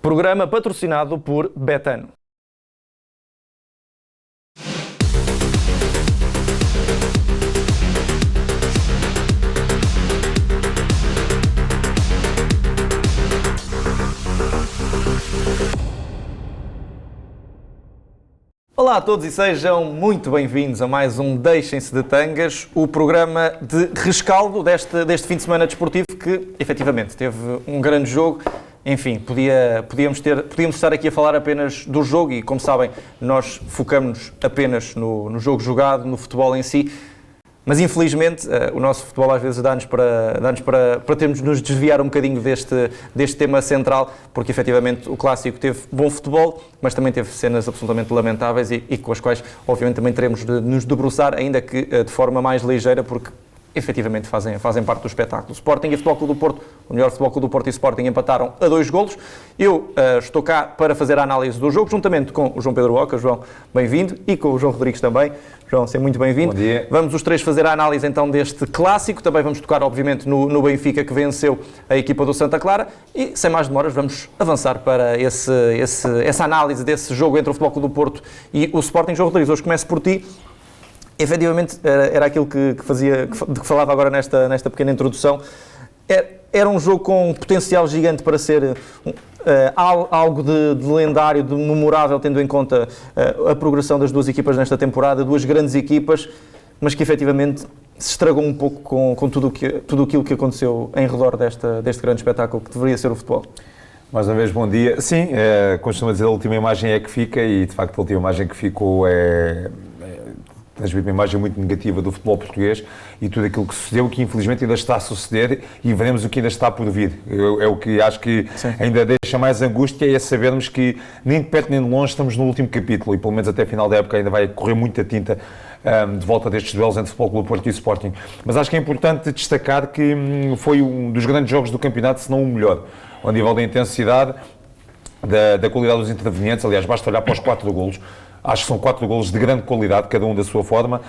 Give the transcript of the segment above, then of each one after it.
Programa patrocinado por Betano. Olá a todos e sejam muito bem-vindos a mais um Deixem-se de Tangas, o programa de rescaldo deste fim de semana desportivo que, efetivamente, teve um grande jogo. Enfim, podíamos estar aqui a falar apenas do jogo e, como sabem, nós focamos-nos apenas no jogo jogado, no futebol em si. Mas, infelizmente, o nosso futebol às vezes dá-nos para termos de nos desviar um bocadinho deste tema central, porque, efetivamente, o Clássico teve bom futebol, mas também teve cenas absolutamente lamentáveis e com as quais, obviamente, também teremos de nos debruçar, ainda que de forma mais ligeira, porque efetivamente fazem parte do espetáculo. Sporting e Futebol Clube do Porto, o melhor Futebol Clube do Porto e Sporting empataram a 2 golos. Eu estou cá para fazer a análise do jogo, juntamente com o João Pedro Oca. João, bem-vindo, e com o João Rodrigues também. João, seja muito bem-vindo. Bom dia. Vamos os três fazer a análise então deste clássico, também vamos tocar obviamente no Benfica, que venceu a equipa do Santa Clara, e sem mais demoras vamos avançar para essa análise desse jogo entre o Futebol Clube do Porto e o Sporting. João Rodrigues, hoje começo por ti. Efetivamente, era aquilo de que falava agora nesta pequena introdução. Era um jogo com um potencial gigante para ser algo de lendário, de memorável, tendo em conta a progressão das duas equipas nesta temporada, duas grandes equipas, mas que efetivamente se estragou um pouco com tudo aquilo que aconteceu em redor deste grande espetáculo que deveria ser o futebol. Mais uma vez, bom dia. Sim, costuma dizer a última imagem é que fica, e de facto a última imagem que ficou transmite uma imagem muito negativa do futebol português e tudo aquilo que sucedeu, que infelizmente ainda está a suceder, e veremos o que ainda está por vir. É o que acho que Sim. ainda deixa mais angústia, é sabermos que nem de perto nem de longe estamos no último capítulo, e pelo menos até a final da época ainda vai correr muita tinta de volta destes duelos entre Futebol Clube do Porto e Sporting. Mas acho que é importante destacar que foi um dos grandes jogos do campeonato, se não o melhor, ao nível da intensidade, da qualidade dos intervenientes. Aliás, basta olhar para os 4 golos. Acho que são 4 golos de grande qualidade, cada um da sua forma,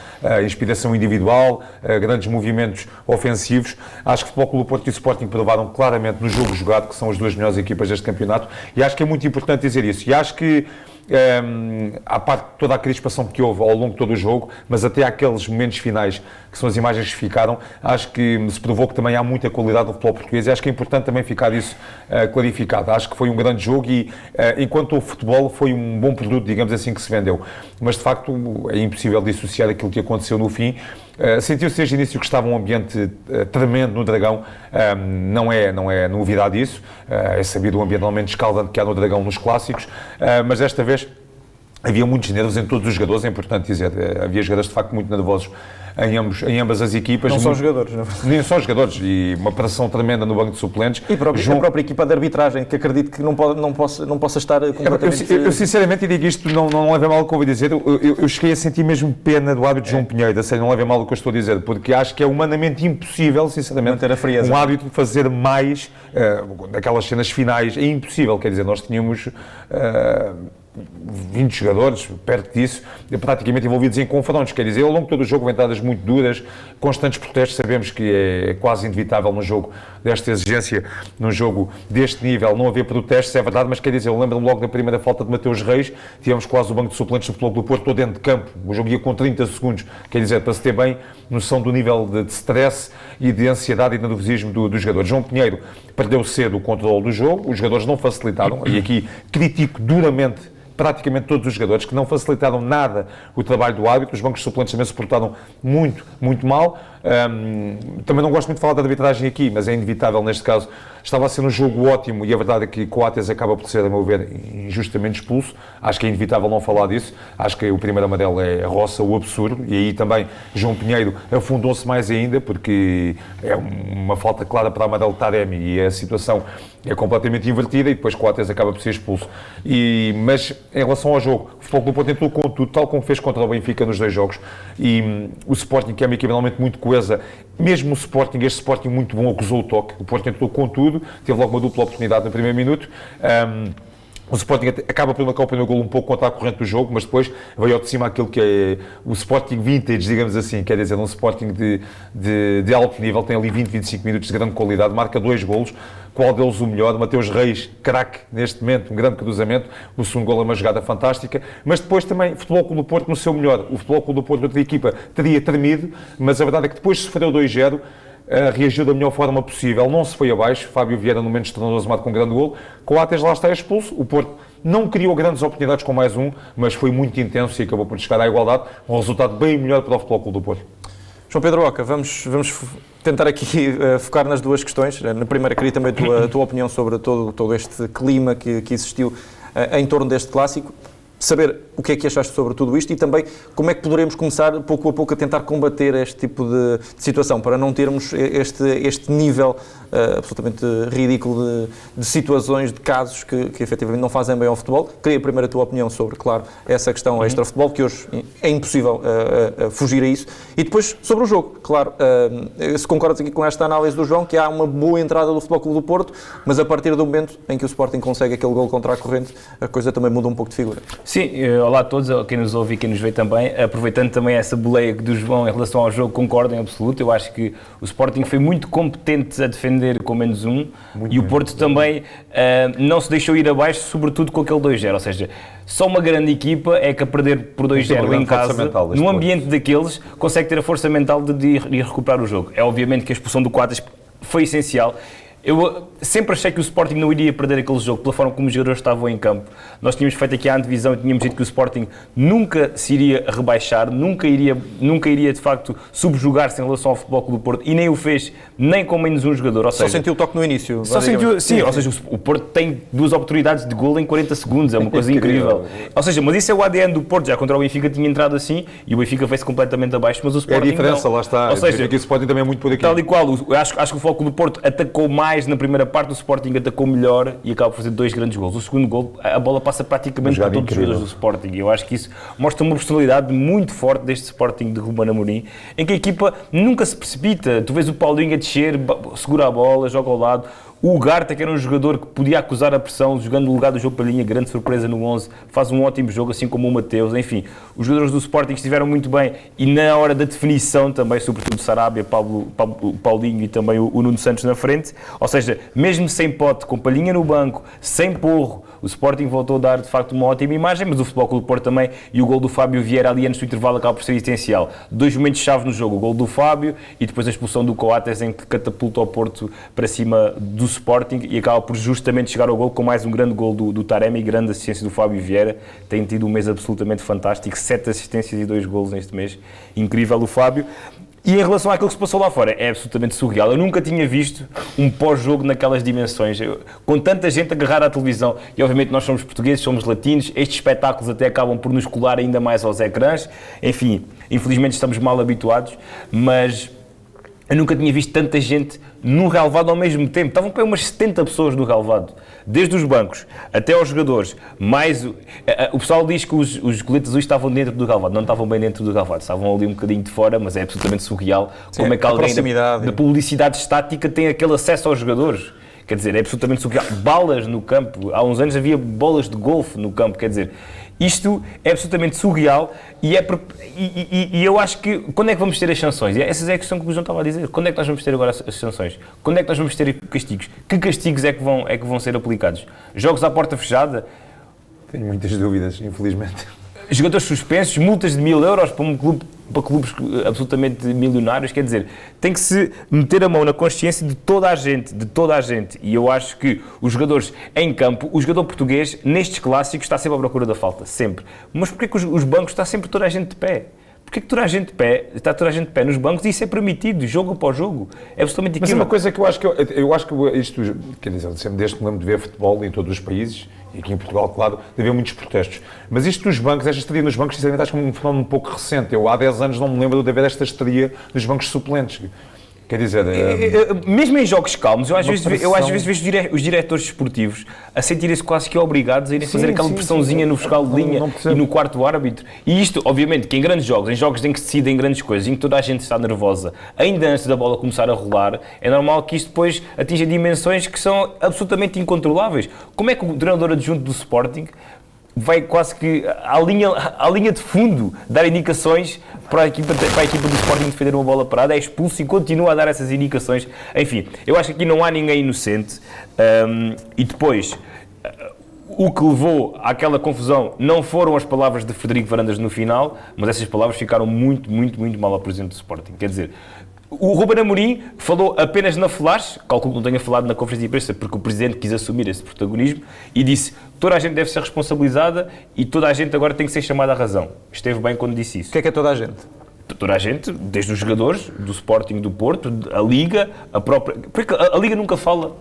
inspiração individual, grandes movimentos ofensivos. Acho que o Futebol Clube do Porto e o Sporting provaram claramente no jogo jogado que são as duas melhores equipas deste campeonato, e acho que é muito importante dizer isso. E acho que, à parte de toda a crispação que houve ao longo de todo o jogo, mas até àqueles momentos finais, que são as imagens que ficaram, acho que se provou que também há muita qualidade no futebol português, e acho que é importante também ficar isso clarificado. Acho que foi um grande jogo e, enquanto o futebol foi um bom produto, digamos assim, que se vendeu. Mas, de facto, é impossível dissociar aquilo que aconteceu no fim. Sentiu-se desde o início que estava um ambiente tremendo no Dragão, não é novidade isso, é sabido o ambiente normalmente escaldante que há no Dragão nos clássicos, mas desta vez havia muitos nervos em todos os jogadores, é importante dizer, havia jogadores de facto muito nervosos em ambas as equipas. Não só jogadores, não é? Nem só jogadores, e uma pressão tremenda no banco de suplentes. E a própria equipa de arbitragem, que acredito que não possa estar completamente... Eu sinceramente digo isto, não levem mal o que eu vou dizer, eu cheguei a sentir mesmo pena do árbitro João Pinheiro, assim, não levem mal o que eu estou a dizer, porque acho que é humanamente impossível, sinceramente, manter a frieza. Um árbitro fazer mais daquelas cenas finais, é impossível, quer dizer, nós tínhamos 20 jogadores, perto disso, praticamente envolvidos em confrontos, quer dizer, ao longo de todo o jogo, entradas muito duras, constantes protestos. Sabemos que é quase inevitável num jogo desta exigência, num jogo deste nível, não haver protestos, é verdade, mas quer dizer, eu lembro-me logo da primeira falta de Mateus Reis, tivemos quase o banco de suplentes do Futebol Clube do Porto todo dentro de campo, o jogo ia com 30 segundos, quer dizer, para se ter bem noção do nível de stress e de ansiedade e de nervosismo dos jogadores. João Pinheiro perdeu cedo o controle do jogo, os jogadores não facilitaram, e aqui critico duramente praticamente todos os jogadores, que não facilitaram nada o trabalho do árbitro. Os bancos suplentes também se portaram muito, muito mal. Também não gosto muito de falar da arbitragem aqui, mas é inevitável neste caso. Estava a ser um jogo ótimo, e a verdade é que Coates acaba por ser, a meu ver, injustamente expulso. Acho que é inevitável não falar disso. Acho que o primeiro amarelo é roça o absurdo, e aí também João Pinheiro afundou-se mais ainda, porque é uma falta clara para amarelo Taremi, e a situação é completamente invertida, e depois Coates acaba por ser expulso. Mas em relação ao jogo, o Futebol Clube do Porto tentou com tudo, tal como fez contra o Benfica nos 2 jogos, e o Sporting, que é uma equipa realmente muito coesa, mesmo este Sporting muito bom, acusou o toque. O Porto tentou com tudo, teve logo uma dupla oportunidade no primeiro minuto, O Sporting acaba por marcar o primeiro golo um pouco contra a corrente do jogo, mas depois veio ao de cima aquilo que é o Sporting vintage, digamos assim, quer dizer, um Sporting de alto nível, tem ali 20, 25 minutos de grande qualidade, marca 2 golos, qual deles o melhor? Mateus Reis, craque neste momento, um grande cruzamento, o segundo golo é uma jogada fantástica, mas depois também Futebol Clube do Porto no seu melhor, o Futebol Clube do Porto, outra equipa, teria tremido, mas a verdade é que depois sofreu 2-0, reagiu da melhor forma possível, não se foi abaixo, Fábio Vieira no momento estrondoso marca um grande golo, Coates lá está expulso, o Porto não criou grandes oportunidades com mais um, mas foi muito intenso e acabou por chegar à igualdade, um resultado bem melhor para o Futebol Clube do Porto. João Pedro Oca, vamos tentar aqui focar nas duas questões. Na primeira, queria também a tua opinião sobre todo este clima que existiu em torno deste clássico. Saber o que é que achaste sobre tudo isto e também como é que poderemos começar, pouco a pouco, a tentar combater este tipo de situação, para não termos este nível absolutamente ridículo de situações, de casos que efetivamente não fazem bem ao futebol. Queria primeiro a tua opinião sobre, claro, essa questão extra-futebol, que hoje é impossível fugir a isso. E depois, sobre o jogo, claro, se concordas aqui com esta análise do João, que há uma boa entrada do Futebol Clube do Porto, mas a partir do momento em que o Sporting consegue aquele gol contra a corrente, a coisa também muda um pouco de figura. Sim, olá a todos, quem nos ouve e quem nos vê também. Aproveitando também essa boleia do João em relação ao jogo, concordo em absoluto. Eu acho que o Sporting foi muito competente a defender com menos um muito e o Porto também não se deixou ir abaixo, sobretudo com aquele 2-0. Ou seja, só uma grande equipa é que a perder por 2-0 em casa, num ambiente daqueles, consegue ter a força mental de ir recuperar o jogo. É obviamente que a expulsão do Coates foi essencial. Eu sempre achei que o Sporting não iria perder aquele jogo pela forma como os jogadores estavam em campo. Nós tínhamos feito aqui a antevisão e tínhamos dito que o Sporting nunca se iria rebaixar, nunca iria de facto subjugar-se em relação ao Futebol Clube do Porto e nem o fez nem com menos um jogador. Ou seja, só sentiu o toque no início. Só sentiu, sim, ou seja, o Porto tem 2 oportunidades de golo em 40 segundos, é uma coisa incrível. Ou seja, mas isso é o ADN do Porto, já contra o Benfica tinha entrado assim e o Benfica fez completamente abaixo, mas o Sporting é a diferença, não. Lá está, ou seja, que o Sporting também é muito por aqui. Tal e qual, eu acho que o Futebol Clube do Porto atacou mais na primeira parte, o Sporting atacou melhor e acaba por fazer 2 grandes golos. O segundo gol, a bola passa praticamente para todos os jogadores do Sporting. Eu acho que isso mostra uma personalidade muito forte deste Sporting de Ruben Amorim, em que a equipa nunca se precipita. Tu vês o Paulinho a descer, segura a bola, joga ao lado. O Ugarte, que era um jogador que podia acusar a pressão, jogando no lugar do João Palhinha, grande surpresa no 11, faz um ótimo jogo, assim como o Mateus. Enfim, os jogadores do Sporting estiveram muito bem e na hora da definição também, sobretudo Sarabia, Paulinho e também o Nuno Santos na frente. Ou seja, mesmo sem Pote, com Palhinha no banco, sem Porro, o Sporting voltou a dar de facto uma ótima imagem, mas o Futebol Clube do Porto também, e o gol do Fábio Vieira ali antes do intervalo acaba por ser essencial. 2 momentos-chave no jogo, o gol do Fábio e depois a expulsão do Coates, em que catapulta o Porto para cima do Sporting e acaba por justamente chegar ao gol com mais um grande gol do Taremi e grande assistência do Fábio Vieira. Tem tido um mês absolutamente fantástico, 7 assistências e 2 golos neste mês. Incrível o Fábio. E em relação àquilo que se passou lá fora, é absolutamente surreal. Eu nunca tinha visto um pós-jogo naquelas dimensões, com tanta gente agarrada à televisão. E obviamente nós somos portugueses, somos latinos, estes espetáculos até acabam por nos colar ainda mais aos ecrãs. Enfim, infelizmente estamos mal habituados, mas eu nunca tinha visto tanta gente no relvado ao mesmo tempo. Estavam para umas 70 pessoas no relvado, desde os bancos até aos jogadores. Mais o pessoal diz que os coletes azuis estavam dentro do relvado, não estavam bem dentro do relvado, estavam ali um bocadinho de fora, mas é absolutamente surreal. Sim, como é que alguém da publicidade estática tem aquele acesso aos jogadores. Quer dizer, é absolutamente surreal. Balas no campo, há uns anos havia bolas de golfe no campo, quer dizer, isto é absolutamente surreal e eu acho que, quando é que vamos ter as sanções? E essa é a questão que o João estava a dizer. Quando é que nós vamos ter agora as sanções? Quando é que nós vamos ter castigos? Que castigos é que vão ser aplicados? Jogos à porta fechada? Tenho muitas dúvidas, infelizmente. Jogadores suspensos, multas de 1000 euros para clubes absolutamente milionários, quer dizer, tem que se meter a mão na consciência de toda a gente, e eu acho que os jogadores em campo, o jogador português, nestes clássicos, está sempre à procura da falta, sempre. Mas porquê que os bancos está sempre toda a gente de pé? Porquê que está toda a gente de pé nos bancos e isso é permitido, jogo após jogo? É absolutamente aquilo. Mas é uma coisa que eu acho que isto, quer dizer, sempre desde que me lembro de ver futebol em todos os países, e aqui em Portugal, claro, de haver muitos protestos. Mas isto dos bancos, esta histeria nos bancos, sinceramente, acho que é um fenómeno um pouco recente. Eu há 10 anos não me lembro de haver esta histeria nos bancos suplentes. Quer dizer... mesmo em jogos calmos, eu às vezes vejo os diretores desportivos a sentirem-se quase que obrigados a irem fazer aquela pressãozinha no fiscal de linha e no quarto árbitro. E isto, obviamente, que em grandes jogos, em jogos em que se decidem grandes coisas, em que toda a gente está nervosa, ainda antes da bola começar a rolar, é normal que isto depois atinja dimensões que são absolutamente incontroláveis. Como é que o treinador adjunto do Sporting vai quase que à linha de fundo dar indicações para a equipa do Sporting defender uma bola parada, é expulso e continua a dar essas indicações. Enfim, eu acho que aqui não há ninguém inocente. E depois, o que levou àquela confusão não foram as palavras de Frederico Varandas no final, mas essas palavras ficaram muito, muito, muito mal ao presidente do Sporting. Quer dizer, o Ruben Amorim falou apenas na flash, calculo que não tenha falado na conferência de imprensa, porque o presidente quis assumir esse protagonismo, e disse: toda a gente deve ser responsabilizada e toda a gente agora tem que ser chamada à razão. Esteve bem quando disse isso. O que é toda a gente? Toda a gente, desde os jogadores, do Sporting, do Porto, a Liga, a própria... Porque a Liga nunca fala.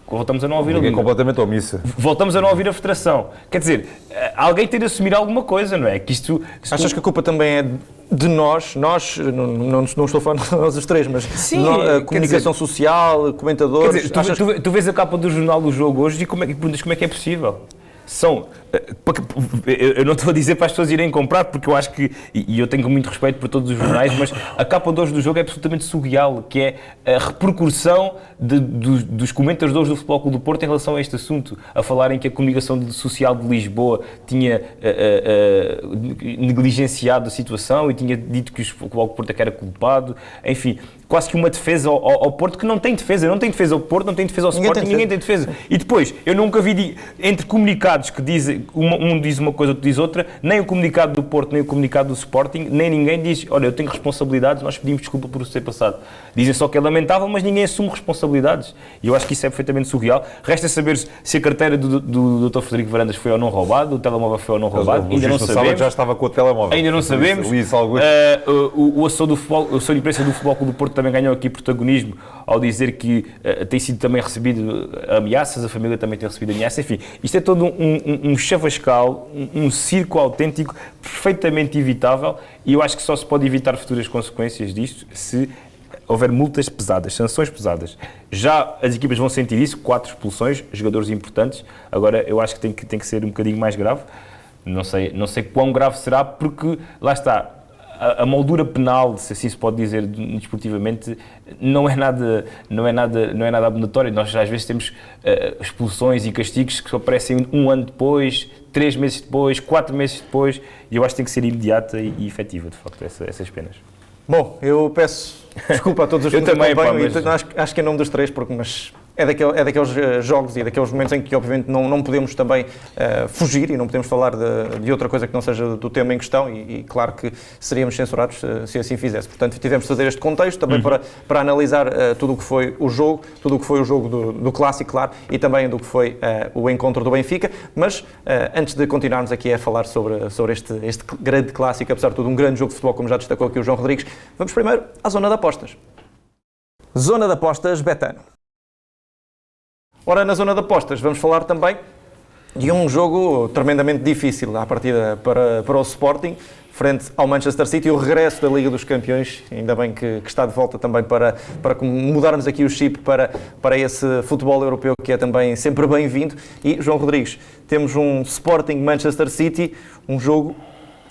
Voltamos a não ouvir a Liga. É completamente omissa. Voltamos a não ouvir a Federação. Quer dizer, alguém tem de assumir alguma coisa, não é? Que isto... Achas que a culpa também é de nós, não estou a falar de nós os três, mas sim, comunicação social, comentadores... Quer dizer, tu vês a capa do jornal do jogo hoje e perguntas como é que é possível. Eu não estou a dizer para as pessoas irem comprar, porque eu acho que, e eu tenho muito respeito por todos os jornais, mas a capa de hoje do jogo é absolutamente surreal, que é a repercussão dos comentadores do Futebol Clube do Porto em relação a este assunto, a falarem que a comunicação social de Lisboa tinha negligenciado a situação e tinha dito que o Futebol Clube do Porto é que era culpado, enfim, quase que uma defesa ao Porto que não tem defesa ao Porto, não tem defesa ao Sporting, ninguém tem defesa. E depois, eu nunca vi entre comunicados que dizem, um diz uma coisa, outro diz outra, nem o comunicado do Porto, nem o comunicado do Sporting, nem ninguém diz: olha, eu tenho responsabilidades, nós pedimos desculpa por isso ter passado. Dizem só que é lamentável, mas ninguém assume responsabilidades. E eu acho que isso é perfeitamente surreal. Resta saber se a carteira do Dr. Frederico Varandas foi ou não roubada, o telemóvel foi ou não roubado, ainda não sabemos. Já estava com o telemóvel. Ainda não sabemos. O assessor de imprensa do Futebol Clube do Porto também ganhou aqui protagonismo ao dizer que tem sido também recebido ameaças, a família também tem recebido ameaças, enfim, isto é todo um chavascal, um circo autêntico, perfeitamente evitável, e eu acho que só se pode evitar futuras consequências disto se houver multas pesadas, sanções pesadas. Já as equipas vão sentir isso, 4 expulsões, jogadores importantes, agora eu acho que tem que ser um bocadinho mais grave, não sei quão grave será, porque lá está, a moldura penal, se assim se pode dizer desportivamente, não é nada abonatória. Nós às vezes temos expulsões e castigos que aparecem 1 ano depois, 3 meses depois, 4 meses depois, e eu acho que tem que ser imediata e efetiva, de facto, essas penas. Bom, eu peço desculpa a todos os que nos acompanham, acho que em nome dos três, mas é daqueles jogos e daqueles momentos em que obviamente não podemos também fugir e não podemos falar de outra coisa que não seja do tema em questão e claro que seríamos censurados se assim fizesse. Portanto, tivemos de fazer este contexto também para analisar tudo o que foi o jogo, do Clássico, claro, e também do que foi o encontro do Benfica, mas antes de continuarmos aqui a falar sobre este grande Clássico, apesar de tudo um grande jogo de futebol, como já destacou aqui o João Rodrigues, vamos primeiro à zona de apostas. Zona de apostas Betano. Ora, na zona de apostas, vamos falar também de um jogo tremendamente difícil à partida para o Sporting, frente ao Manchester City, o regresso da Liga dos Campeões, ainda bem que está de volta também para mudarmos aqui o chip para esse futebol europeu que é também sempre bem-vindo. E, João Rodrigues, temos um Sporting Manchester City, um jogo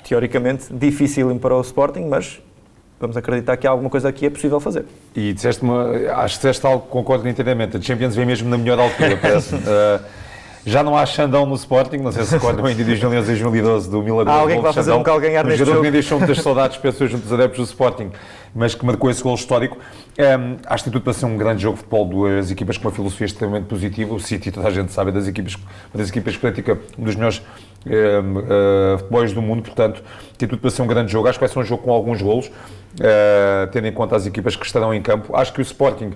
teoricamente difícil para o Sporting, mas vamos acreditar que há alguma coisa aqui é possível fazer. E acho que disseste algo que concordo inteiramente. A Champions vem mesmo na melhor altura, parece. Já não há Xandão no Sporting, não sei se recordam ainda de 2011 e 2012 do Milan. Há alguém que vai fazer um calganhar neste jogo. Um jogador que me deixou muitas saudades, pessoas junto dos adeptos do Sporting, mas que marcou esse gol histórico. Acho que tem tudo para ser um grande jogo de futebol, duas equipas com uma filosofia extremamente positiva. O City, toda a gente sabe, uma das equipas que pratica um dos melhores futebols do mundo, portanto, tem tudo para ser um grande jogo. Acho que vai ser um jogo com alguns golos, tendo em conta as equipas que estarão em campo. Acho que o Sporting,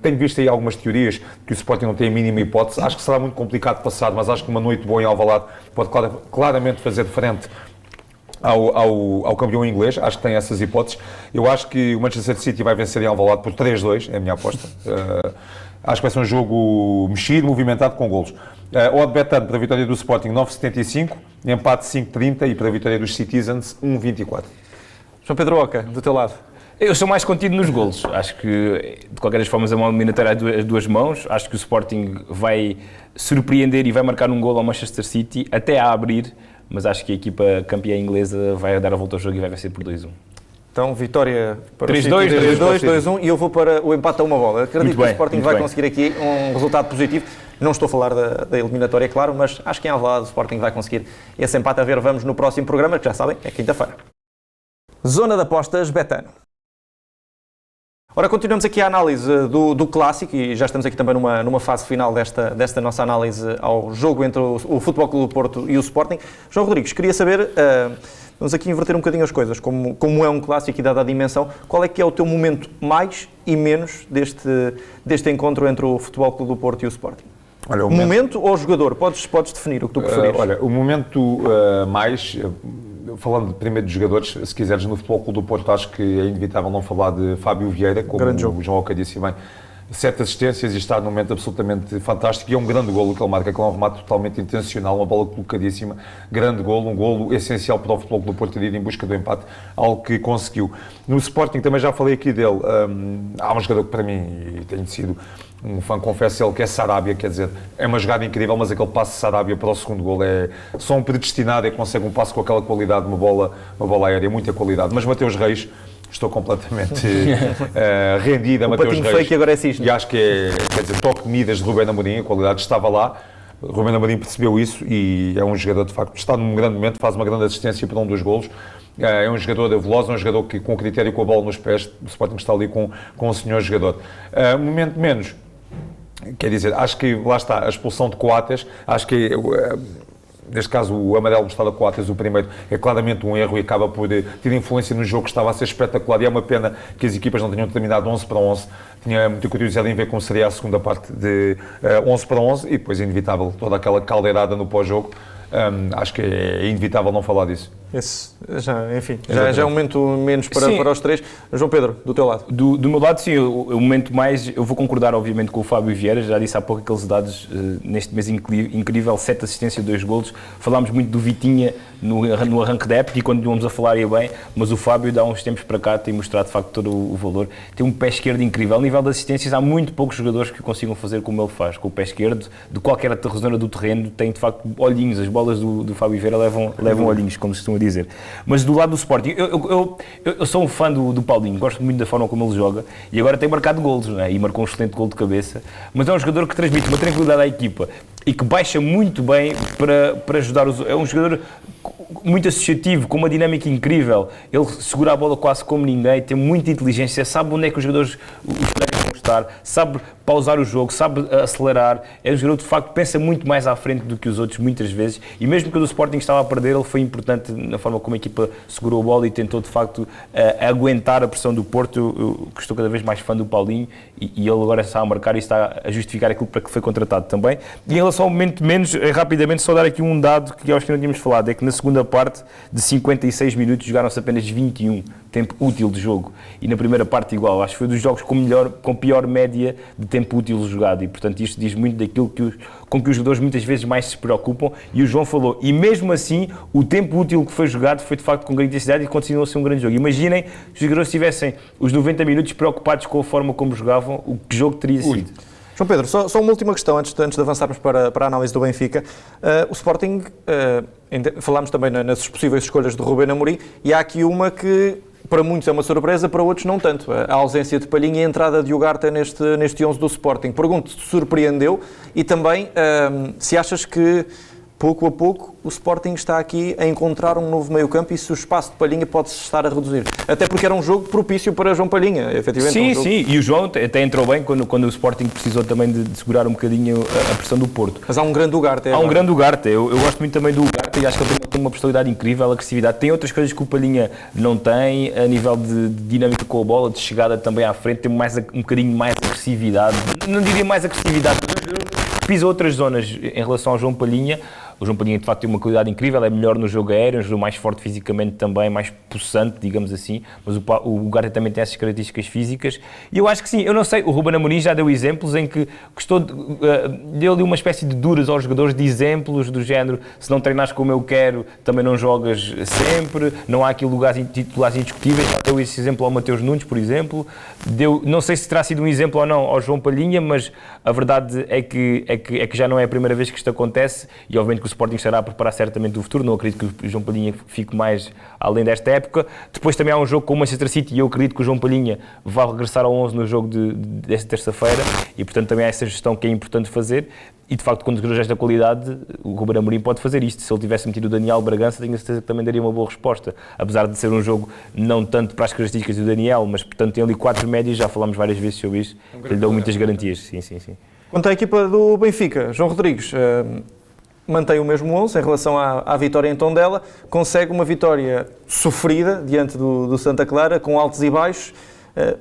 tenho visto aí algumas teorias que o Sporting não tem a mínima hipótese. Acho que será muito complicado passar, mas acho que uma noite boa em Alvalade pode claramente fazer frente ao campeão inglês. Acho que tem essas hipóteses. Eu acho que o Manchester City vai vencer em Alvalade por 3-2, é a minha aposta. Acho que vai ser um jogo mexido, movimentado, com golos. Odd Betano para a vitória do Sporting 9,75, empate 5,30 e para a vitória dos Citizens 1,24. João Pedro Oca, do teu lado. Eu sou mais contido nos golos. Acho que, de qualquer das formas, é uma eliminatória a duas mãos. Acho que o Sporting vai surpreender e vai marcar um golo ao Manchester City, até a abrir, mas acho que a equipa campeã inglesa vai dar a volta ao jogo e vai vencer por 2-1. Então, vitória para 3-2, 2-1 e eu vou para o empate a uma bola. Acredito que o Sporting vai conseguir aqui um resultado positivo. Não estou a falar da eliminatória, claro, mas acho que em Alvalade o Sporting vai conseguir esse empate. A ver, vamos no próximo programa, que já sabem, é quinta-feira. Zona de apostas Betano. Ora, continuamos aqui a análise do clássico e já estamos aqui também numa fase final desta nossa análise ao jogo entre o Futebol Clube do Porto e o Sporting. João Rodrigues, queria saber, vamos aqui inverter um bocadinho as coisas, como é um clássico e dada a dimensão, qual é que é o teu momento mais e menos deste encontro entre o Futebol Clube do Porto e o Sporting? Olha, o momento ou jogador? Podes definir o que tu preferires. Olha, o momento mais... Falando primeiro de jogadores, se quiseres, no Futebol Clube do Porto, acho que é inevitável não falar de Fábio Vieira, como o João Oca disse bem, 7 assistências e está num momento absolutamente fantástico e é um grande golo que ele marca, que é um remate totalmente intencional, uma bola colocadíssima, grande golo, um golo essencial para o Futebol Clube do Porto ter ido em busca do empate, algo que conseguiu. No Sporting também já falei aqui dele, há um jogador que para mim, e tenho sido um fã, confesso ele, que é Sarabia, quer dizer, é uma jogada incrível, mas aquele passe de Sarabia para o segundo golo é só um predestinado e consegue um passe com aquela qualidade, uma bola aérea, muita qualidade. Mas Mateus Reis, estou completamente rendido a Mateus Reis. Fake agora é cisne. E acho que quer dizer, toque de Midas de Rubén Amorim, a qualidade estava lá. Rubén Amorim percebeu isso e é um jogador, de facto, está num grande momento, faz uma grande assistência para um dos golos. É um jogador veloz, é um jogador que, com critério, com a bola nos pés, o Sporting está ali com um senhor jogador. Momento menos, quer dizer, acho que lá está, a expulsão de Coates, acho que neste caso o amarelo mostrado a Coates, o primeiro, é claramente um erro e acaba por ter influência no jogo que estava a ser espetacular e é uma pena que as equipas não tenham terminado 11-11. Tinha muita curiosidade em ver como seria a segunda parte de 11-11 e depois é inevitável toda aquela caldeirada no pós-jogo. Acho que é inevitável não falar disso. Esse, já é um momento menos para os três. João Pedro, do teu lado? Do meu lado, sim, o momento mais... Eu vou concordar, obviamente, com o Fábio Vieira. Já disse há pouco aqueles dados neste mês incrível, 7 assistências, 2 golos. Falámos muito do Vitinha no arranque da época e quando íamos a falar ia bem, mas o Fábio, há uns tempos para cá, tem mostrado, de facto, todo o valor. Tem um pé esquerdo incrível. Ao nível de assistências, há muito poucos jogadores que consigam fazer como ele faz. Com o pé esquerdo, de qualquer zona do terreno, tem, de facto, olhinhos. As bolas do Fábio Vieira levam olhinhos, como se costuma dizer. Mas do lado do Sporting, eu sou um fã do Paulinho, gosto muito da forma como ele joga e agora tem marcado golos, não é? E marcou um excelente gol de cabeça, mas é um jogador que transmite uma tranquilidade à equipa e que baixa muito bem para ajudar os... É um jogador muito associativo, com uma dinâmica incrível, ele segura a bola quase como ninguém, tem muita inteligência, sabe onde é que os jogadores, os colegas vão estar, sabe pausar o jogo, sabe acelerar, é um jogador que de facto pensa muito mais à frente do que os outros muitas vezes e mesmo quando o Sporting estava a perder, ele foi importante na forma como a equipa segurou a bola e tentou de facto aguentar a pressão do Porto. Eu estou cada vez mais fã do Paulinho e ele agora está a marcar e está a justificar aquilo para que foi contratado também. E em relação ao momento menos, rapidamente só dar aqui um dado que acho que não tínhamos falado, é que na segunda parte de 56 minutos jogaram-se apenas 21 tempo útil de jogo e na primeira parte igual, acho que foi dos jogos com pior média de tempo útil jogado e portanto isto diz muito daquilo com que os jogadores muitas vezes mais se preocupam e o João falou, e mesmo assim o tempo útil que foi jogado foi de facto com grande intensidade e continuou a ser um grande jogo. Imaginem se os jogadores tivessem os 90 minutos preocupados com a forma como jogavam, o que jogo teria sido. João Pedro, só uma última questão antes de avançarmos para a análise do Benfica. O Sporting, falámos também nas possíveis escolhas de Rubén Amorim e há aqui uma que para muitos é uma surpresa, para outros não tanto. A ausência de Palhinha e a entrada de Ugarte neste 11 do Sporting. Pergunto se te surpreendeu e também se achas que pouco a pouco o Sporting está aqui a encontrar um novo meio-campo e se o espaço de Palhinha pode-se estar a reduzir. Até porque era um jogo propício para João Palhinha, efetivamente. Sim, e o João até entrou bem quando o Sporting precisou também de segurar um bocadinho a pressão do Porto. Mas há um grande Ugarte. Há um grande Ugarte. Eu gosto muito também do Ugarte e acho que ele tem uma personalidade incrível, agressividade. Tem outras coisas que o Palhinha não tem, a nível de dinâmica com a bola, de chegada também à frente, tem um bocadinho mais agressividade. Não diria mais agressividade, pisa outras zonas em relação ao João Palhinha. O João Palhinha de facto tem uma qualidade incrível, é melhor no jogo aéreo, um jogador mais forte fisicamente também, mais possante, digamos assim, mas o Ugarte também tem essas características físicas. E eu acho que sim, eu não sei, o Ruben Amorim já deu exemplos em que deu-lhe uma espécie de duras aos jogadores, de exemplos do género, se não treinares como eu quero, também não jogas sempre, não há aqui titulares indiscutíveis. Já deu esse exemplo ao Mateus Nunes, por exemplo. Não sei se terá sido um exemplo ou não ao João Palhinha, mas a verdade é que já não é a primeira vez que isto acontece e obviamente que o Sporting estará a preparar certamente o futuro. Não acredito que o João Palhinha fique mais além desta época. Depois também há um jogo com o Manchester City e eu acredito que o João Palhinha vai regressar ao 11 no jogo desta terça-feira e portanto também há essa gestão que é importante fazer. E de facto, quando os jogadores desta qualidade, o Ruben Amorim pode fazer isto. Se ele tivesse metido o Daniel Bragança, tenho a certeza que também daria uma boa resposta. Apesar de ser um jogo não tanto para as características do Daniel, mas portanto tem ali 4 médios, já falámos várias vezes sobre isso, que lhe dão muitas garantias. Sim. Quanto à equipa do Benfica, João Rodrigues mantém o mesmo 11 em relação à vitória em Tondela, consegue uma vitória sofrida diante do Santa Clara, com altos e baixos.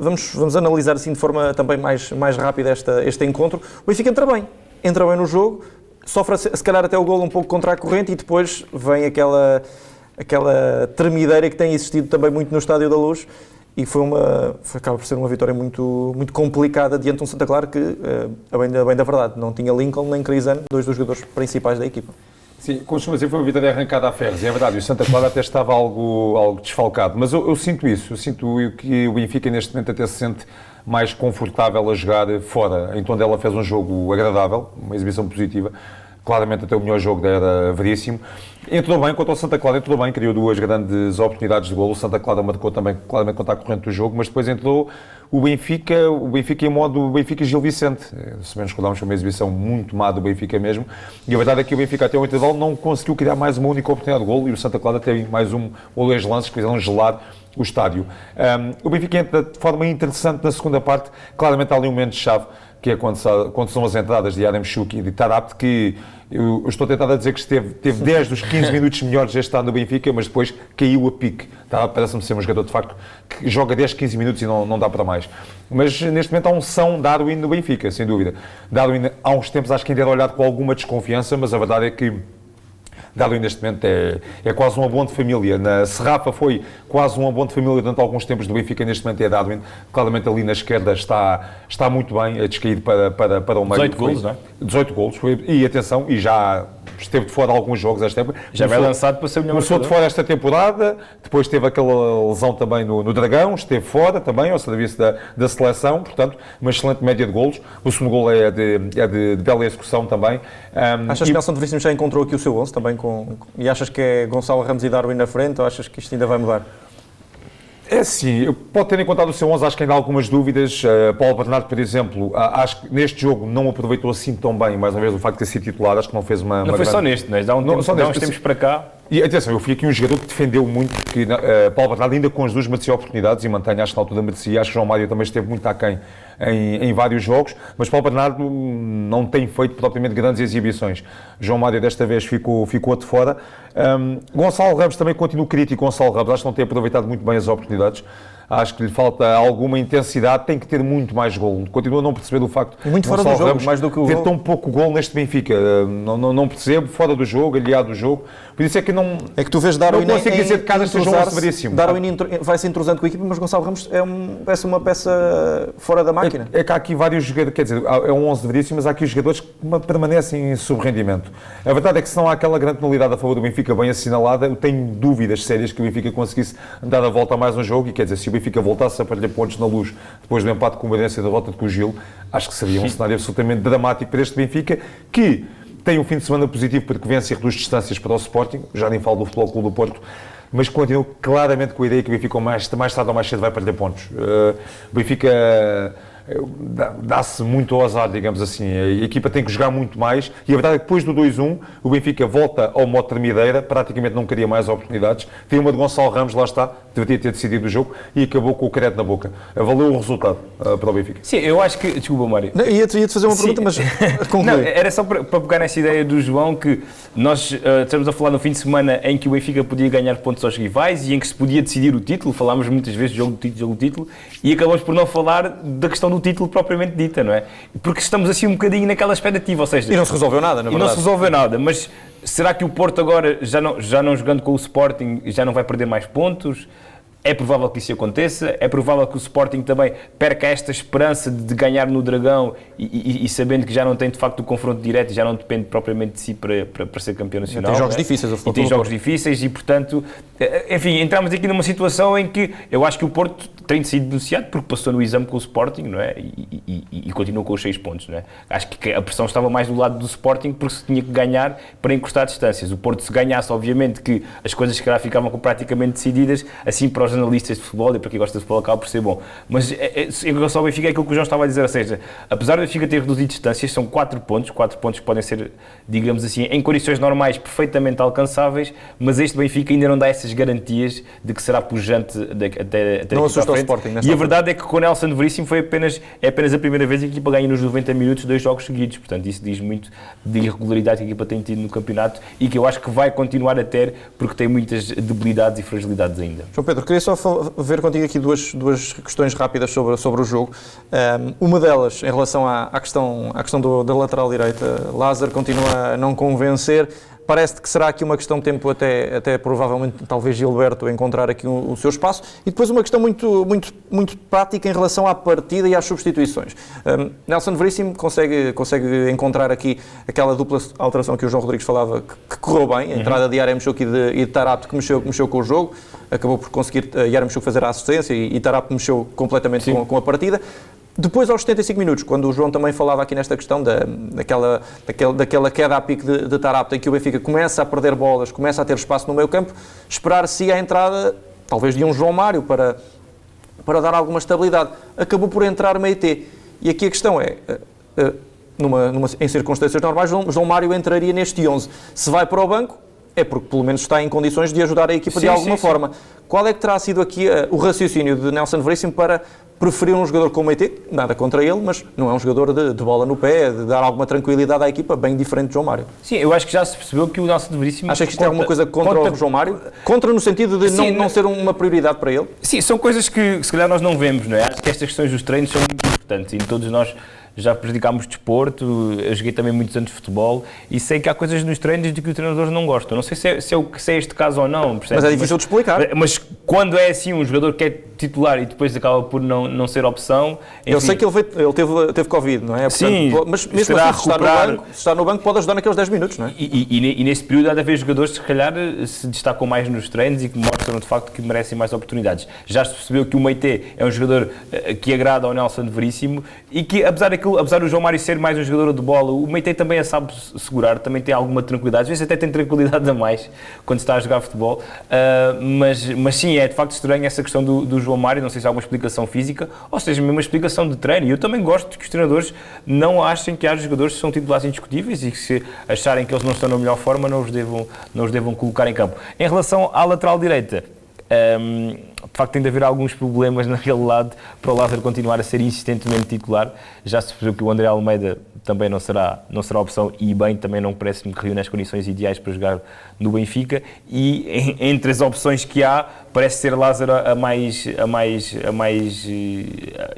Vamos analisar assim de forma também mais rápida este encontro. O Benfica entra bem no jogo, sofre se calhar até o golo um pouco contra a corrente e depois vem aquela tremideira que tem existido também muito no Estádio da Luz e acaba por ser uma vitória muito, muito complicada diante de um Santa Clara que, a bem da verdade, não tinha Lincoln nem Crisano, dois dos jogadores principais da equipa. Sim, como costuma dizer, foi uma vitória arrancada a ferros, é verdade, o Santa Clara até estava algo desfalcado, mas eu sinto isso, eu sinto que o Benfica neste momento até se sente mais confortável a jogar fora. Em Tondela fez um jogo agradável, uma exibição positiva, claramente até o melhor jogo da era Veríssimo. Entrou bem contra o Santa Clara, criou 2 grandes oportunidades de golo, o Santa Clara marcou também claramente contra a corrente do jogo, mas depois entrou o Benfica em modo Benfica Gil Vicente. Se bem nos recordarmos, foi uma exibição muito má do Benfica mesmo, e a verdade é que o Benfica até o intervalo não conseguiu criar mais uma única oportunidade de golo, e o Santa Clara teve mais um ou 2 lances que fizeram gelar o estádio. O Benfica entra de forma interessante na segunda parte, claramente há ali um momento-chave, que é quando são as entradas de Yaremchuk e de Taarabt, que eu estou tentado a dizer que teve 10 dos 15 minutos melhores este ano no Benfica, mas depois caiu a pique. Taarabt parece-me ser um jogador, de facto, que joga 10, 15 minutos e não dá para mais. Mas neste momento há um São Darwin no Benfica, sem dúvida. Darwin, há uns tempos, acho que ainda era olhado com alguma desconfiança, mas a verdade é que Darwin neste momento é quase um abono de família. Na Serrafa foi quase um abono de família durante alguns tempos do Benfica, neste momento é Darwin. Claramente ali na esquerda está muito bem, a descaído para o meio. 18 golos, não é? 18 golos, e atenção, e já esteve de fora alguns jogos esta época. Já vai lançado para ser o melhor. Começou de fora esta temporada, depois teve aquela lesão também no Dragão, esteve fora também, ao serviço da seleção, portanto, uma excelente média de golos. O segundo golo é de bela execução também. Achas que Nelson de Veríssimo já encontrou aqui o seu 11 também? E achas que é Gonçalo Ramos e Darwin na frente, ou achas que isto ainda vai mudar? É sim, pode ter encontrado o seu 11, acho que ainda há algumas dúvidas. Paulo Bernardo, por exemplo, acho que neste jogo não aproveitou assim tão bem, mais uma vez, o facto de ter sido titular, acho que não fez uma... Não foi só neste, não é? Dá uns tempos para cá. E atenção, eu fui aqui um jogador que defendeu muito, que Paulo Bernardo ainda com as 2 merecia oportunidades e mantém, acho que na altura merecia, acho que João Mário também esteve muito aquém em vários jogos, mas Paulo Bernardo não tem feito propriamente grandes exibições. João Mário desta vez ficou de fora. Gonçalo Ramos também continua crítico. Gonçalo Ramos acho que não tem aproveitado muito bem as oportunidades. Acho que lhe falta alguma intensidade, tem que ter muito mais golo. Continuo a não perceber o facto muito fora do jogo, Ramos mais do que o ter golo. tão pouco golo neste Benfica. Não percebo, fora do jogo, aliado do jogo. Por isso é que não... É que tu vês Darwin não consigo dizer de cada seja um severíssimo. Darwin vai-se entrosando com a equipa, mas Gonçalo Ramos parece uma peça fora da máquina. É que há aqui vários jogadores, quer dizer, é um 11 veríssimo, mas há aqui os jogadores que permanecem em sub-rendimento. A verdade é que se não há aquela grande penalidade a favor do Benfica bem assinalada, eu tenho dúvidas sérias que o Benfica conseguisse dar a volta a mais um jogo, e quer dizer, se o Benfica voltasse a perder pontos na Luz depois do empate com o Moreirense e da derrota com o Gil, acho que seria um cenário absolutamente dramático para este Benfica, que tem um fim de semana positivo porque vence e reduz distâncias para o Sporting, já nem falo do Futebol Clube do Porto, mas continuo claramente com a ideia que o Benfica mais tarde ou mais cedo vai perder pontos. O Benfica dá-se muito ao azar, digamos assim. A equipa tem que jogar muito mais e a verdade é que depois do 2-1 o Benfica volta ao modo tremideira, praticamente não queria mais oportunidades. Tem uma de Gonçalo Ramos, lá está, deveria ter decidido o jogo e acabou com o crédito na boca. Valeu o resultado para o Benfica. Sim, eu acho que... Desculpa, Mário. Ia-te fazer uma pergunta, mas conclui. Não, era só para pegar nessa ideia do João, que nós estamos a falar no fim de semana em que o Benfica podia ganhar pontos aos rivais e em que se podia decidir o título. Falámos muitas vezes jogo do título, e acabamos por não falar da questão do pelo título propriamente dita, não é? Porque estamos assim um bocadinho naquela expectativa, ou seja... E não se resolveu nada, na verdade. E não se resolveu nada, mas será que o Porto agora, já não jogando com o Sporting, já não vai perder mais pontos? É provável que isso aconteça, é provável que o Sporting também perca esta esperança de ganhar no Dragão e sabendo que já não tem de facto o confronto direto, já não depende propriamente de si para ser campeão nacional. Tem jogos difíceis, e tem jogos difíceis e, portanto, enfim, entramos aqui numa situação em que eu acho que o Porto tem sido denunciado porque passou no exame com o Sporting, não é? E continua com os 6 pontos, não é? Acho que a pressão estava mais do lado do Sporting porque se tinha que ganhar para encurtar distâncias. O Porto, se ganhasse, obviamente que as coisas se calhar ficavam praticamente decididas, assim para os analistas de futebol e para quem gosta de futebol acaba por ser bom. Mas em relação ao Benfica é aquilo que o João estava a dizer, ou seja, apesar do Benfica ter reduzido distâncias, são 4 pontos que podem ser, digamos assim, em condições normais perfeitamente alcançáveis, mas este Benfica ainda não dá essas garantias de que será pujante até não assusta o Sporting. E a verdade é que com o Nelson Veríssimo é apenas a primeira vez que a equipa ganha nos 90 minutos 2 jogos seguidos, portanto isso diz muito de irregularidade que a equipa tem tido no campeonato e que eu acho que vai continuar a ter porque tem muitas debilidades e fragilidades ainda. João Pedro, queria só ver contigo aqui duas questões rápidas sobre o jogo. Uma delas, em relação à questão da lateral direita, Lázaro continua a não convencer. Parece que será aqui uma questão de tempo até provavelmente, talvez Gilberto encontrar aqui o seu espaço. E depois uma questão muito prática em relação à partida e às substituições. Nelson Veríssimo consegue encontrar aqui aquela dupla alteração que o João Rodrigues falava, que correu bem, a entrada de Yaremchuk e de Tarapto, que mexeu com o jogo. Acabou por conseguir Yaremchuk fazer a assistência e Tarapto mexeu completamente com a partida. Depois, aos 75 minutos, quando o João também falava aqui nesta questão daquela queda a pique de Tarapto, em que o Benfica começa a perder bolas, começa a ter espaço no meio campo, esperar-se a entrada, talvez de um João Mário, para dar alguma estabilidade. Acabou por entrar Meite. E aqui a questão é, em circunstâncias normais, João Mário entraria neste 11. Se vai para o banco, é porque pelo menos está em condições de ajudar a equipa de alguma forma. Qual é que terá sido aqui o raciocínio de Nelson Veríssimo para preferir um jogador como o Meite? Nada contra ele, mas não é um jogador de bola no pé, de dar alguma tranquilidade à equipa, bem diferente de João Mário. Sim, eu acho que já se percebeu que o Nelson Veríssimo... Acha que isto é alguma coisa contra o João Mário? Contra no sentido de não ser uma prioridade para ele? Sim, são coisas que se calhar nós não vemos, não é? Acho que estas questões dos treinos são muito importantes e todos nós já praticámos desporto, eu joguei também muitos anos de futebol e sei que há coisas nos treinos de que os treinadores não gostam. Não sei se é este caso ou não, percebe? Mas é difícil de explicar. Mas quando é assim, um jogador que é titular e depois acaba por não ser opção... Enfim. Eu sei que ele teve Covid, não é? Portanto, sim, mas mesmo assim, se está no banco, pode ajudar naqueles 10 minutos, não é? E neste período há de haver jogadores que se calhar se destacam mais nos treinos e que mostram de facto que merecem mais oportunidades. Já se percebeu que o Meite é um jogador que agrada ao Nelson Veríssimo e que, apesar do João Mário ser mais um jogador de bola, o Meite também a sabe segurar, também tem alguma tranquilidade, às vezes até tem tranquilidade a mais quando está a jogar futebol, mas sim, é de facto estranho essa questão do João Mário, não sei se há alguma explicação física, ou seja, mesmo uma explicação de treino, e eu também gosto que os treinadores não achem que há jogadores que são titulares indiscutíveis e que se acharem que eles não estão na melhor forma, não os devam colocar em campo. Em relação à lateral direita, de facto tem de haver alguns problemas naquele lado para o Lázaro continuar a ser insistentemente titular. Já se percebeu que o André Almeida também não será opção e bem, também não parece-me que reúne as condições ideais para jogar no Benfica e entre as opções que há parece ser Lázaro a mais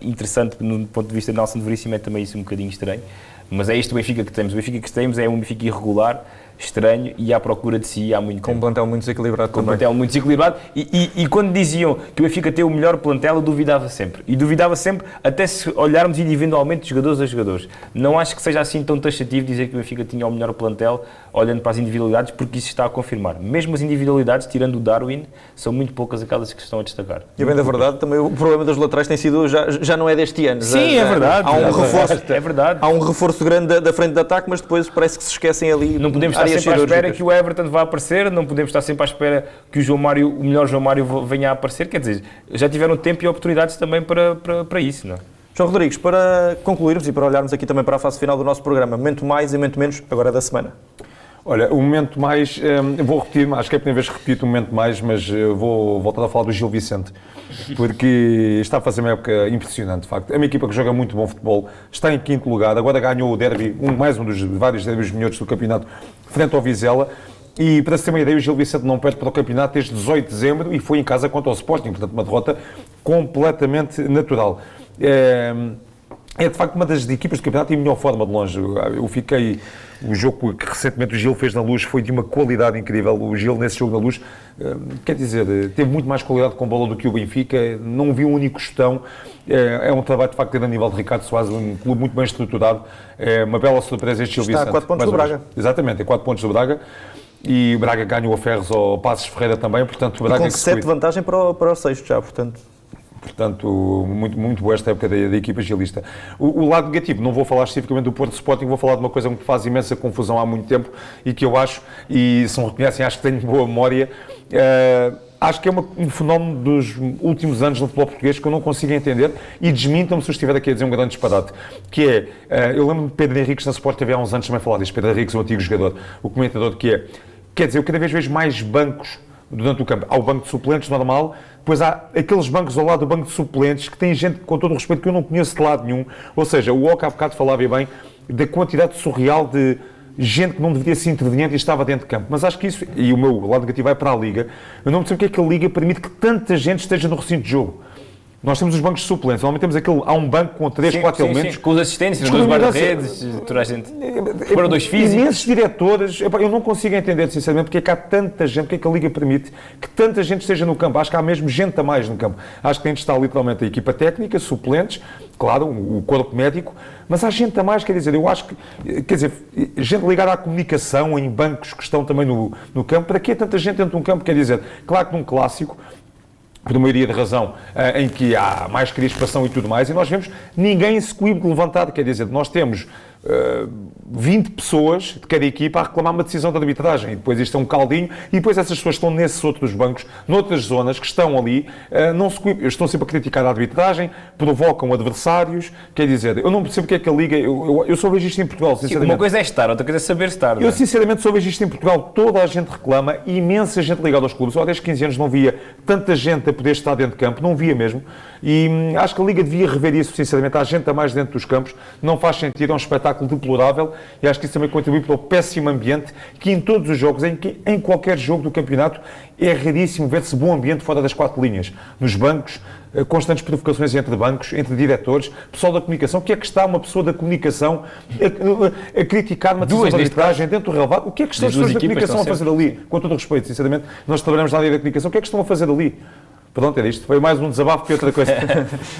interessante no ponto de vista de Nelson Veríssimo, é também isso um bocadinho estranho, mas é este o Benfica que temos. O Benfica que temos é um Benfica irregular, estranho e à procura de si há muito tempo. Com um plantel muito desequilibrado também. Com um plantel muito desequilibrado e quando diziam que o Benfica tem o melhor plantel, eu duvidava sempre. E duvidava sempre até se olharmos individualmente de jogadores a jogadores. Não acho que seja assim tão taxativo dizer que o Benfica tinha o melhor plantel olhando para as individualidades, porque isso está a confirmar. Mesmo as individualidades, tirando o Darwin, são muito poucas aquelas que estão a destacar. E bem da verdade, também o problema dos laterais tem sido, já não é deste ano. Sim, é verdade. Há um reforço, é verdade. Há um reforço grande da frente de ataque, mas depois parece que se esquecem ali. Não podemos estar sempre à espera que o Everton vá aparecer, não podemos estar sempre à espera que o melhor João Mário venha a aparecer, quer dizer, já tiveram tempo e oportunidades também para isso, não é? João Rodrigues, para concluirmos e para olharmos aqui também para a fase final do nosso programa, momento mais e momento menos, agora da semana. Olha, o momento mais, vou repetir, acho que é a primeira vez que repito o momento mais, mas vou voltar a falar do Gil Vicente, porque está a fazer uma época impressionante, de facto. É uma equipa que joga muito bom futebol, está em quinto lugar, agora ganhou o derby, mais um dos vários derbys melhores do campeonato, frente ao Vizela. E para se ter uma ideia, o Gil Vicente não perde para o campeonato desde 18 de dezembro e foi em casa contra o Sporting, portanto uma derrota completamente natural. é de facto uma das equipas do campeonato em melhor forma de longe. Eu fiquei... O jogo que recentemente o Gil fez na Luz foi de uma qualidade incrível. O Gil, nesse jogo na Luz, quer dizer, teve muito mais qualidade com bola do que o Benfica. Não vi um único chutão. É um trabalho, de facto, a nível de Ricardo Soares, um clube muito bem estruturado. É uma bela surpresa este Gil Vicente. Está a 4 pontos do Braga. Exatamente, é 4 pontos do Braga. E o Braga ganhou a Ferros ao Passos Ferreira também. Portanto, o Braga com 7 de vantagem para o sexto já, portanto... Portanto, muito boa esta época da equipa gilista. O lado negativo, não vou falar especificamente do Porto Sporting, vou falar de uma coisa que me faz imensa confusão há muito tempo e que eu acho, e se me reconhecem, acho que tenho boa memória, acho que é um fenómeno dos últimos anos no futebol português que eu não consigo entender e desmintam-me se eu estiver aqui a dizer um grande disparate, que é, eu lembro de Pedro Henriques na Sport TV há uns anos também falar disto, Pedro Henriques, um antigo jogador, o comentador, que é, quer dizer, eu cada vez vejo mais bancos durante o campo. Há o banco de suplentes normal, depois há aqueles bancos ao lado do banco de suplentes que tem gente, com todo o respeito, que eu não conheço de lado nenhum. Ou seja, o Oca há bocado falava bem da quantidade surreal de gente que não deveria ser interveniente e estava dentro de campo. Mas acho que isso, e o meu lado negativo vai para a Liga, eu não percebo porque é que a Liga permite que tanta gente esteja no recinto de jogo. Nós temos os bancos de suplentes, normalmente temos há um banco com 3, 4 elementos. Com os assistentes, os dois guarda-redes, toda a gente. Para dois físicos. Imensos diretores, eu não consigo entender, sinceramente, porque é que há tanta gente, porque é que a Liga permite que tanta gente esteja no campo. Acho que há mesmo gente a mais no campo. Acho que tem de estar literalmente a equipa técnica, suplentes, claro, o corpo médico, mas há gente a mais, quer dizer, eu acho que, quer dizer, gente ligada à comunicação, em bancos que estão também no campo, para que tanta gente dentro de um campo? Quer dizer, claro que num clássico, por maioria de razão, em que há mais crispação e tudo mais, e nós vemos ninguém se coíbe de levantar, quer dizer, nós temos 20 pessoas de cada equipa a reclamar uma decisão de arbitragem, e depois isto é um caldinho, e depois essas pessoas estão nesses outros bancos, noutras zonas, que estão ali, não se coíbem, estão sempre a criticar a arbitragem, provocam adversários, quer dizer, eu não percebo porque é que a Liga, eu só vejo isto em Portugal, sinceramente. Uma coisa é estar, outra coisa é saber estar. Não é? Eu sinceramente só vejo isto em Portugal, toda a gente reclama, imensa gente ligada aos clubes, eu há 10, 15 anos não via tanta gente a poder estar dentro de campo, não via mesmo, e acho que a Liga devia rever isso, sinceramente, há gente a mais dentro dos campos, não faz sentido, é um espetáculo deplorável, e acho que isso também contribui para o péssimo ambiente que em todos os jogos, em qualquer jogo do campeonato, é raríssimo ver-se bom ambiente fora das 4 linhas. Nos bancos, constantes provocações entre bancos, entre diretores, pessoal da comunicação. O que é que está uma pessoa da comunicação a criticar uma decisão de arbitragem dentro do relevado? O que é que estão as pessoas da comunicação a fazer ali? Com todo o respeito, sinceramente, nós trabalhamos na área da comunicação, o que é que estão a fazer ali? Pronto, era isto. Foi mais um desabafo que outra coisa.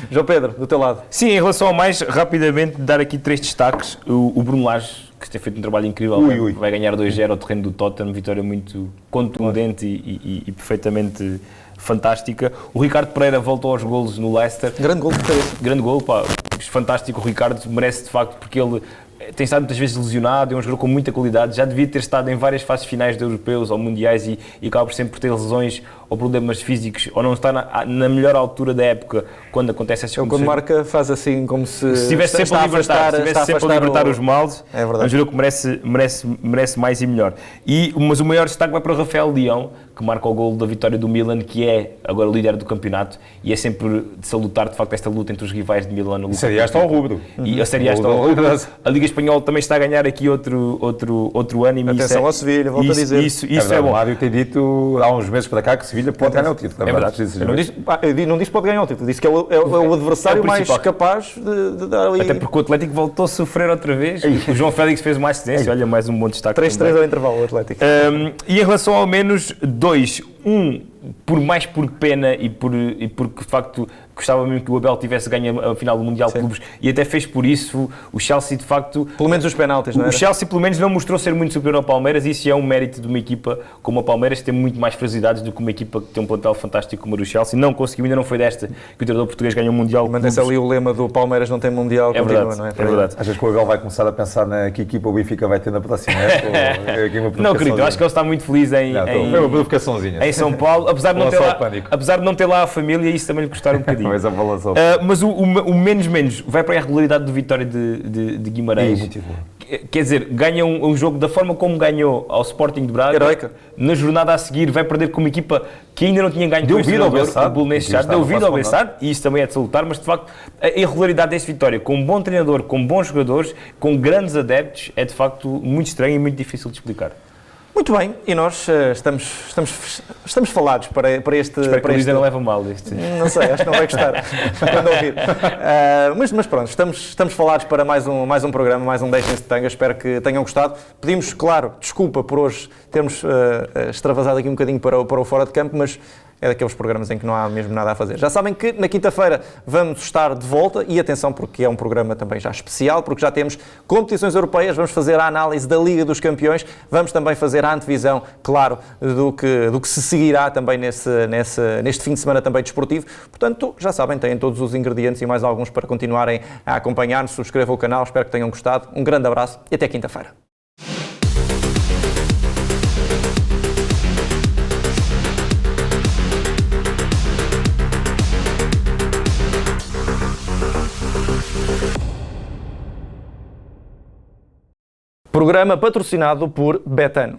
João Pedro, do teu lado. Sim, em relação ao mais, rapidamente, dar aqui 3 destaques. O Bruno Lage, que tem feito um trabalho incrível, vai ganhar 2-0 ao terreno do Tottenham, vitória muito contundente e perfeitamente fantástica. O Ricardo Pereira voltou aos golos no Leicester. Grande gol de cabeça. Grande gol, pá. Fantástico. O Ricardo merece, de facto, porque ele tem estado muitas vezes lesionado, é um jogador com muita qualidade, já devia ter estado em várias fases finais de europeus ou mundiais e acaba por sempre por ter lesões ou problemas físicos ou não está na melhor altura da época quando acontece essas coisas. Quando marca faz assim como se estivesse sempre a libertar os males, é verdade. É um jogador que merece mais e melhor. Mas o maior destaque vai para o Rafael Leão, que marca o golo da vitória do Milan, que é agora o líder do campeonato, e é sempre de salutar, de facto, esta luta entre os rivais de Milan. A Série A está ao rubro. E a Série A está ao rubro. A Liga Espanhola também está a ganhar aqui outro ânimo. Atenção ao Sevilha, volto a dizer. Isso é bom. O Mário tem dito há uns meses para cá que Sevilha pode ganhar o título. É verdade. Não disse que pode ganhar o título, disse que é o adversário mais capaz de dar ali... Até porque o Atlético voltou a sofrer outra vez. O João Félix fez uma assistência, olha, mais um bom destaque. 3-3 ao intervalo, o Atlético. E em relação ao menos 2, mais por pena e porque de facto gostava mesmo que o Abel tivesse ganho a final do Mundial de Clubes e até fez por isso o Chelsea de facto... Pelo menos os penaltis, não é? O Chelsea pelo menos não mostrou ser muito superior ao Palmeiras e isso é um mérito de uma equipa como a Palmeiras, tem muito mais fragilidades do que uma equipa que tem um plantel fantástico como o do Chelsea. Não conseguiu, ainda não foi desta que o treinador português ganhou o Mundial de Clubes. Mantém-se ali o lema do Palmeiras não tem Mundial, é continua, verdade, não é? É verdade. Achas que o Abel vai começar a pensar na que equipa o Benfica vai ter na próxima época? Não, querido, eu acho que ele está muito feliz foi uma provocaçãozinha. Em São Paulo, apesar de não ter lá a família, isso também lhe custar um bocadinho. Mas o menos vai para a regularidade do Vitória de Guimarães. Quer dizer, ganha um jogo da forma como ganhou ao Sporting de Braga. Heroica. Na jornada a seguir vai perder com uma equipa que ainda não tinha ganho. Deu vida ao Bessade. Deu vida ao Bessade, e isso também é de salutar, mas de facto a irregularidade desse Vitória, com um bom treinador, com bons jogadores, com grandes adeptos, é de facto muito estranho e muito difícil de explicar. Muito bem, e nós estamos falados para este... Espero que para a Luísa este... não leva mal isto. Não sei, acho que não vai gostar quando ouvir. Mas pronto, estamos falados para mais um programa, mais um Deixem-se de Tanga. Espero que tenham gostado. Pedimos, claro, desculpa por hoje termos extravasado aqui um bocadinho para o Fora de Campo, mas é daqueles programas em que não há mesmo nada a fazer. Já sabem que na quinta-feira vamos estar de volta e atenção porque é um programa também já especial, porque já temos competições europeias, vamos fazer a análise da Liga dos Campeões, vamos também fazer a antevisão, claro, do que se seguirá também neste fim de semana também desportivo. Portanto, já sabem, têm todos os ingredientes e mais alguns para continuarem a acompanhar-nos. Subscrevam o canal, espero que tenham gostado. Um grande abraço e até quinta-feira. Programa patrocinado por Betano.